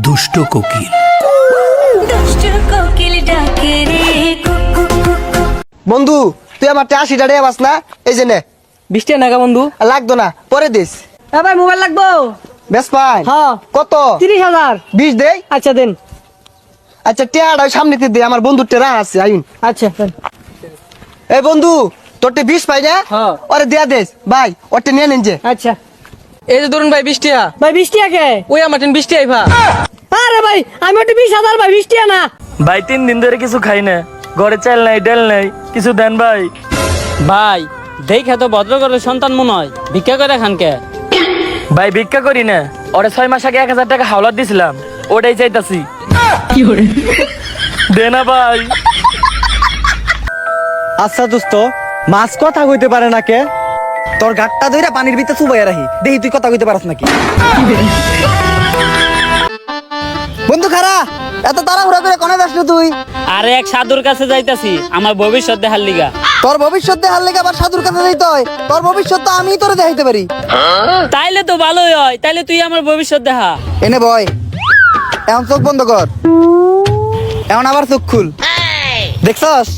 দুষ্ট কোকিল। বন্ধু তুই আমার 80 টাকা বাস না, এই যে নে। 20 টাকা নাকা বন্ধু। লাগতো না, পরে দিস। ভাই মোবাইল লাগবো। বেশ পাই। হ্যাঁ। কত? 30,000। 20 দে। আচ্ছা দেন। আচ্ছা টেয়াটা সামনেতে দে, আমার বন্ধুর টেরা আছে আইন। আচ্ছা দেন। এই বন্ধু তোরটে 20 পাই না? হ্যাঁ। ওরে দিয়া দেস ভাই, ওরটে নিয়ে নেন যে। আচ্ছা এই যে ধরুন ভাই 20 টাকা। ভাই 20 টাকা কে? ওই আমার 20 টাকাই ভা। আরে ভাই আমি ওটা 20,000 ভাই 20 টাকা না। ভাই 3 দিন ধরে কিছু খাই না, ঘরে চাল নাই ডাল নাই, কিছু দেন ভাই। ভাই দেখে তো ভদ্রঘরের সন্তান মনে হয়, ভিক্ষা করে খান কে? ভাই ভিক্ষা করি না, ওরে 6 মাস আগে 1000 টাকা হাওলাত দিছিলাম, ওটাই চাইতাছি। দে না ভাই। আচ্ছা দোস্ত, মাছ কথা কইতে পারে না কে? তোর গাটটা ধইরা পানির ভিতরে চুবাইয়া রাখি, দেখি তুই কথা কইতে পারছ নাকি। বন্ধু খারা, এত তাড়াহুড়া করে কোনে যাস তুই? আরে এক সাধুর কাছে যাইতাছি আমার ভবিষ্যৎ দেখার লিগা। তোর ভবিষ্যৎ দেখার লেগে আবার সাধুর কাছে যাইতে হয়? তোর ভবিষ্যৎ তো আমিই তোরে দেখাইতে পারি। তাইলে তো ভালোই হয়, তাইলে তুই আমার ভবিষ্যৎ দেখা। এনে বয়, এখন চোখ বন্ধ কর, এখন আবার চোখ খুল। দেখছস?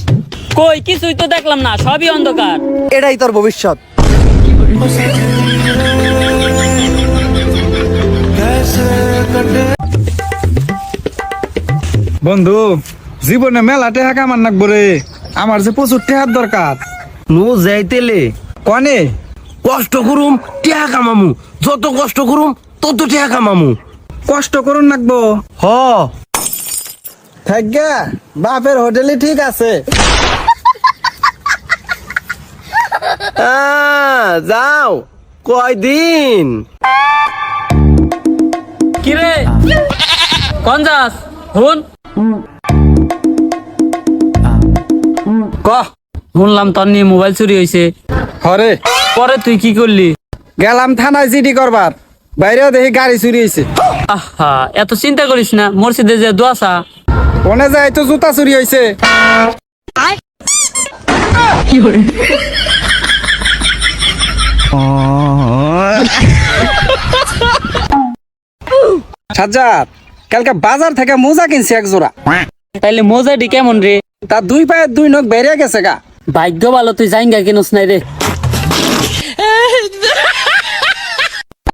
কই কিছুই তো দেখলাম না, সবই অন্ধকার। এটাই তোর ভবিষ্যৎ। বন্ধু জীবনে মেলা টেহা কামান নাকবো রে, আমার যে প্রচুর টেহার দরকার। নু যাইতেলে কনে কষ্ট করুম টেহা কামামু, যত কষ্ট করুম তত টেহা কামামু। কষ্ট করুন নাকবো। হ থাকগা বাপের হোটেলে ঠিক আছে। যাও কয়দিন। কি রে কোন যাস? হুন কহ শুনলাম তোর নিয়ে মোবাইল চুরি হয়েছে, হরে পরে তুই কি করলি? গেলাম থানায় জিডি করবার, বাইরেও দেখি গাড়ি চুরি হয়েছে। আহা এত চিন্তা করিস না, মসজিদে যে দোয়া চা। কোনে যায় তো জুতা চুরি হয়েছে। সাজ্জাদ, কালকে বাজার থেকে মোজা কিনছি এক জোড়া, তাইলে মোজাটি কেমন রে? তার 2 পায়ের 2 নখ বেরিয়ে গেছে গা। ভাগ্য ভালো তুই জাইঙ্গা কিনস নাই রে।